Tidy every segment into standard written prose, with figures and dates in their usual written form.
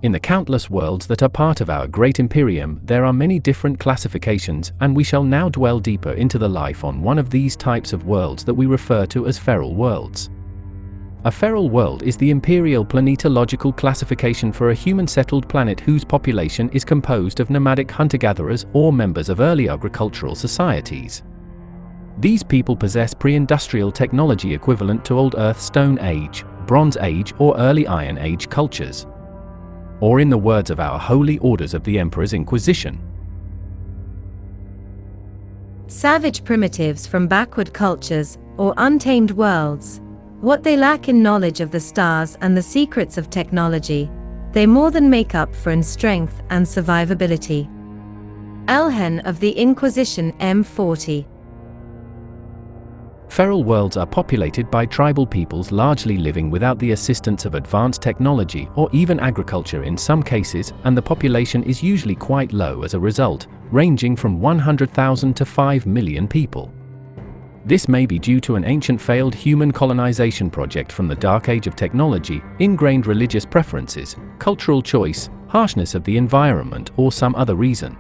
In the countless worlds that are part of our great Imperium, there are many different classifications, and we shall now dwell deeper into the life on one of these types of worlds that we refer to as feral worlds. A feral world is the imperial planetological classification for a human-settled planet whose population is composed of nomadic hunter-gatherers or members of early agricultural societies. These people possess pre-industrial technology equivalent to Old Earth Stone Age, Bronze Age or Early Iron Age cultures. Or in the words of our holy orders of the Emperor's Inquisition, savage primitives from backward cultures or untamed worlds. What they lack in knowledge of the stars and the secrets of technology, they more than make up for in strength and survivability. Elhen of the Inquisition M40. Feral worlds are populated by tribal peoples largely living without the assistance of advanced technology or even agriculture in some cases, and the population is usually quite low as a result, ranging from 100,000 to 5 million people. This may be due to an ancient failed human colonization project from the dark age of technology, ingrained religious preferences, cultural choice, harshness of the environment, or some other reason.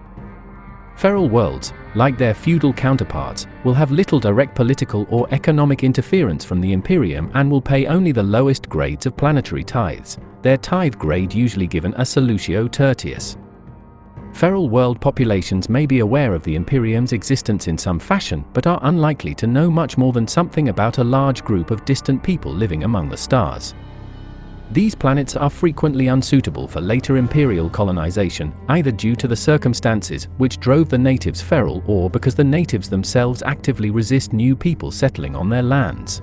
Feral worlds, like their feudal counterparts, will have little direct political or economic interference from the Imperium and will pay only the lowest grades of planetary tithes, their tithe grade usually given a Salutio Tertius. Feral world populations may be aware of the Imperium's existence in some fashion, but are unlikely to know much more than something about a large group of distant people living among the stars. These planets are frequently unsuitable for later imperial colonization, either due to the circumstances which drove the natives feral or because the natives themselves actively resist new people settling on their lands.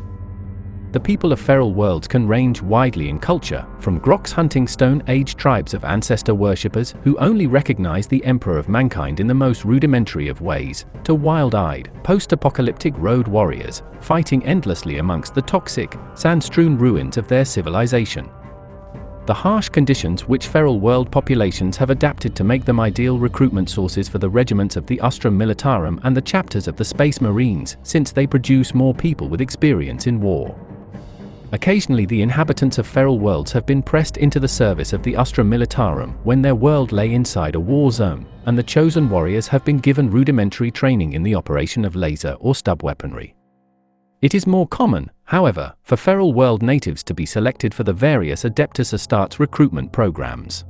The people of feral worlds can range widely in culture, from grox hunting Stone Age tribes of ancestor worshippers who only recognize the Emperor of mankind in the most rudimentary of ways, to wild-eyed, post-apocalyptic road warriors, fighting endlessly amongst the toxic, sand-strewn ruins of their civilization. The harsh conditions which feral world populations have adapted to make them ideal recruitment sources for the regiments of the Ostrum Militarum and the chapters of the Space Marines, since they produce more people with experience in war. Occasionally the inhabitants of feral worlds have been pressed into the service of the Ostrum Militarum when their world lay inside a war zone, and the chosen warriors have been given rudimentary training in the operation of laser or stub weaponry. It is more common, however, for feral world natives to be selected for the various Adeptus Astartes recruitment programs.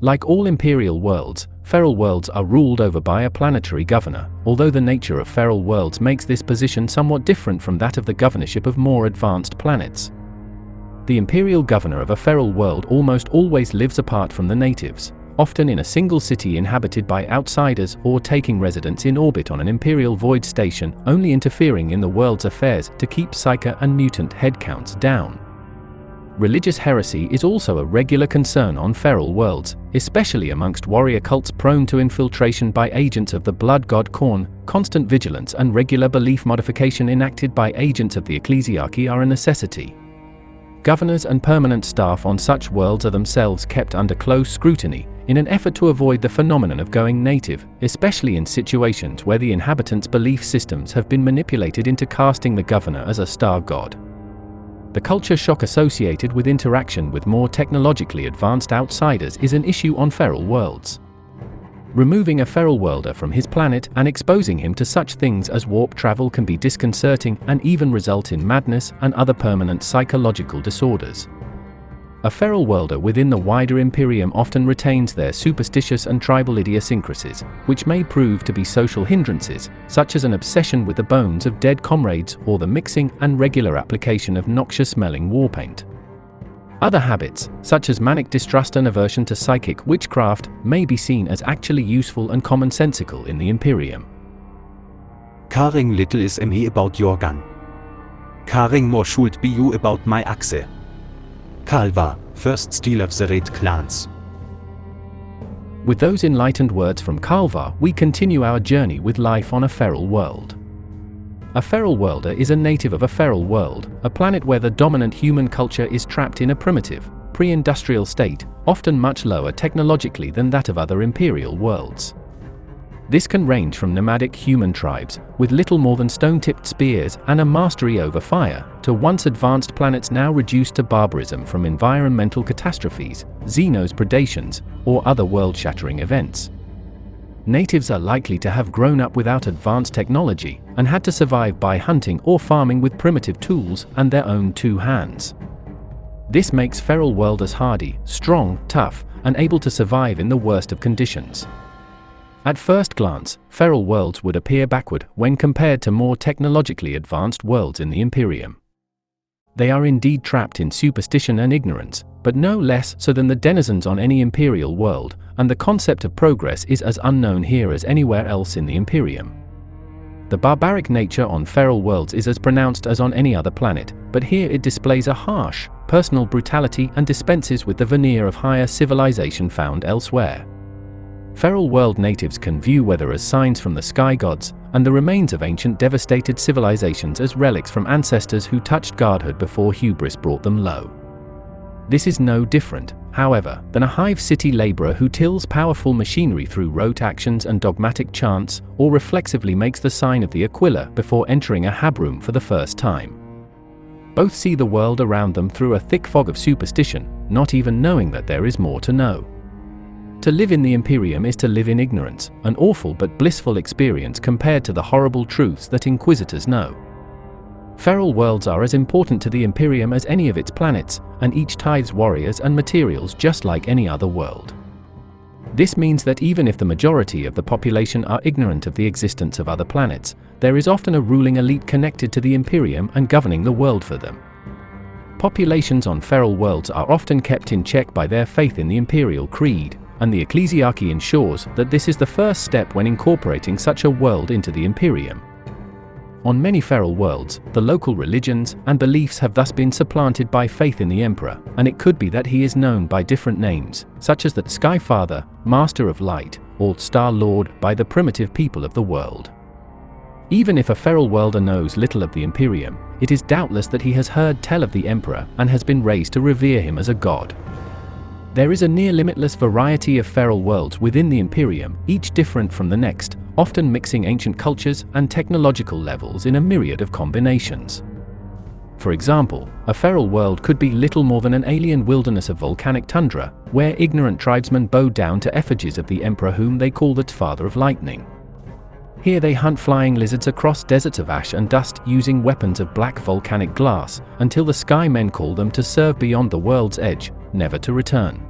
Like all imperial worlds, feral worlds are ruled over by a planetary governor, although the nature of feral worlds makes this position somewhat different from that of the governorship of more advanced planets. The imperial governor of a feral world almost always lives apart from the natives, often in a single city inhabited by outsiders or taking residence in orbit on an imperial void station, only interfering in the world's affairs to keep psyker and mutant headcounts down. Religious heresy is also a regular concern on feral worlds, especially amongst warrior cults prone to infiltration by agents of the blood god Khorne. Constant vigilance and regular belief modification enacted by agents of the ecclesiarchy are a necessity. Governors and permanent staff on such worlds are themselves kept under close scrutiny, in an effort to avoid the phenomenon of going native, especially in situations where the inhabitants' belief systems have been manipulated into casting the governor as a star god. The culture shock associated with interaction with more technologically advanced outsiders is an issue on feral worlds. Removing a feral worlder from his planet and exposing him to such things as warp travel can be disconcerting and even result in madness and other permanent psychological disorders. A feral worlder within the wider Imperium often retains their superstitious and tribal idiosyncrasies, which may prove to be social hindrances, such as an obsession with the bones of dead comrades or the mixing and regular application of noxious-smelling war paint. Other habits, such as manic distrust and aversion to psychic witchcraft, may be seen as actually useful and commonsensical in the Imperium. Caring little is me about your gun. Caring more should be you about my axe. Kalva, first steel of the Red Clans. With those enlightened words from Kalva, we continue our journey with life on a feral world. A feral worlder is a native of a feral world, a planet where the dominant human culture is trapped in a primitive, pre-industrial state, often much lower technologically than that of other imperial worlds. This can range from nomadic human tribes, with little more than stone-tipped spears and a mastery over fire, to once advanced planets now reduced to barbarism from environmental catastrophes, Xenos predations, or other world-shattering events. Natives are likely to have grown up without advanced technology, and had to survive by hunting or farming with primitive tools and their own two hands. This makes feral worlders hardy, strong, tough, and able to survive in the worst of conditions. At first glance, feral worlds would appear backward when compared to more technologically advanced worlds in the Imperium. They are indeed trapped in superstition and ignorance, but no less so than the denizens on any Imperial world, and the concept of progress is as unknown here as anywhere else in the Imperium. The barbaric nature on feral worlds is as pronounced as on any other planet, but here it displays a harsh, personal brutality and dispenses with the veneer of higher civilization found elsewhere. Feral world natives can view weather as signs from the sky gods, and the remains of ancient devastated civilizations as relics from ancestors who touched godhood before hubris brought them low. This is no different, however, than a hive city laborer who tills powerful machinery through rote actions and dogmatic chants, or reflexively makes the sign of the Aquila before entering a habroom for the first time. Both see the world around them through a thick fog of superstition, not even knowing that there is more to know. To live in the Imperium is to live in ignorance, an awful but blissful experience compared to the horrible truths that Inquisitors know. Feral worlds are as important to the Imperium as any of its planets, and each tithes warriors and materials just like any other world. This means that even if the majority of the population are ignorant of the existence of other planets, there is often a ruling elite connected to the Imperium and governing the world for them. Populations on feral worlds are often kept in check by their faith in the Imperial Creed, and the ecclesiarchy ensures that this is the first step when incorporating such a world into the Imperium. On many feral worlds, the local religions and beliefs have thus been supplanted by faith in the Emperor, and it could be that he is known by different names, such as the Sky Father, Master of Light, or Star Lord by the primitive people of the world. Even if a feral worlder knows little of the Imperium, it is doubtless that he has heard tell of the Emperor and has been raised to revere him as a god. There is a near-limitless variety of feral worlds within the Imperium, each different from the next, often mixing ancient cultures and technological levels in a myriad of combinations. For example, a feral world could be little more than an alien wilderness of volcanic tundra, where ignorant tribesmen bow down to effigies of the Emperor whom they call the Father of Lightning. Here they hunt flying lizards across deserts of ash and dust using weapons of black volcanic glass, until the Sky Men call them to serve beyond the world's edge, never to return.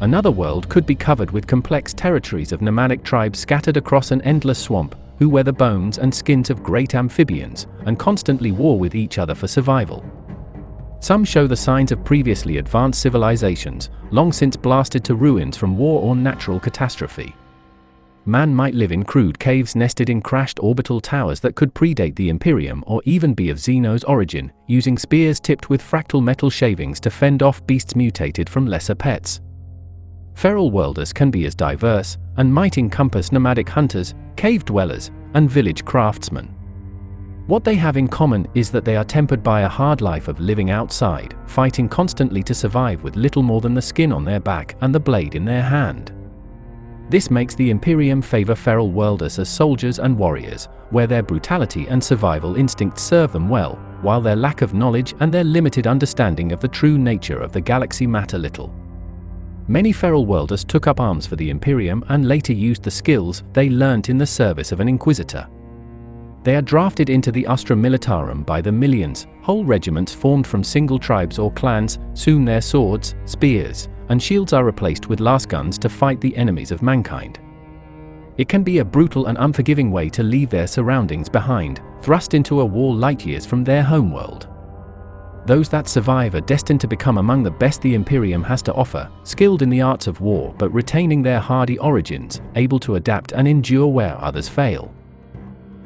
Another world could be covered with complex territories of nomadic tribes scattered across an endless swamp, who wear the bones and skins of great amphibians, and constantly war with each other for survival. Some show the signs of previously advanced civilizations, long since blasted to ruins from war or natural catastrophe. Man might live in crude caves nested in crashed orbital towers that could predate the Imperium or even be of Xenos origin, using spears tipped with fractal metal shavings to fend off beasts mutated from lesser pets. Feral worlders can be as diverse, and might encompass nomadic hunters, cave dwellers, and village craftsmen. What they have in common is that they are tempered by a hard life of living outside, fighting constantly to survive with little more than the skin on their back and the blade in their hand. This makes the Imperium favor feral worlders as soldiers and warriors, where their brutality and survival instincts serve them well, while their lack of knowledge and their limited understanding of the true nature of the galaxy matter little. Many feral worlders took up arms for the Imperium and later used the skills they learnt in the service of an Inquisitor. They are drafted into the Astra Militarum by the millions, whole regiments formed from single tribes or clans, soon their swords, spears, and shields are replaced with lasguns to fight the enemies of mankind. It can be a brutal and unforgiving way to leave their surroundings behind, thrust into a war light years from their homeworld. Those that survive are destined to become among the best the Imperium has to offer, skilled in the arts of war but retaining their hardy origins, able to adapt and endure where others fail.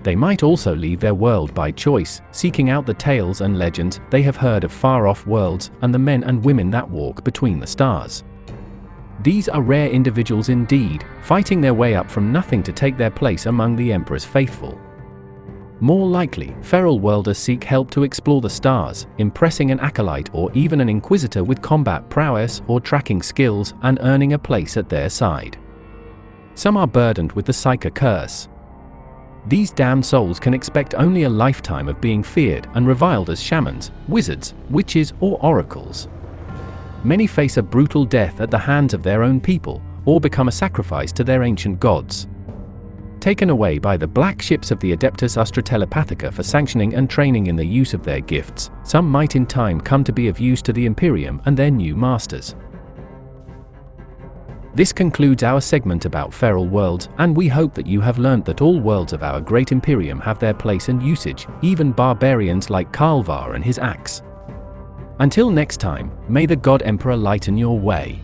They might also leave their world by choice, seeking out the tales and legends they have heard of far-off worlds and the men and women that walk between the stars. These are rare individuals indeed, fighting their way up from nothing to take their place among the Emperor's faithful. More likely, feral worlders seek help to explore the stars, impressing an acolyte or even an Inquisitor with combat prowess or tracking skills and earning a place at their side. Some are burdened with the Psyker curse. These damned souls can expect only a lifetime of being feared and reviled as shamans, wizards, witches, or oracles. Many face a brutal death at the hands of their own people, or become a sacrifice to their ancient gods. Taken away by the black ships of the Adeptus Astra Telepathica for sanctioning and training in the use of their gifts, some might in time come to be of use to the Imperium and their new masters. This concludes our segment about feral worlds, and we hope that you have learned that all worlds of our great Imperium have their place and usage, even barbarians like Karlvar and his axe. Until next time, may the God Emperor lighten your way.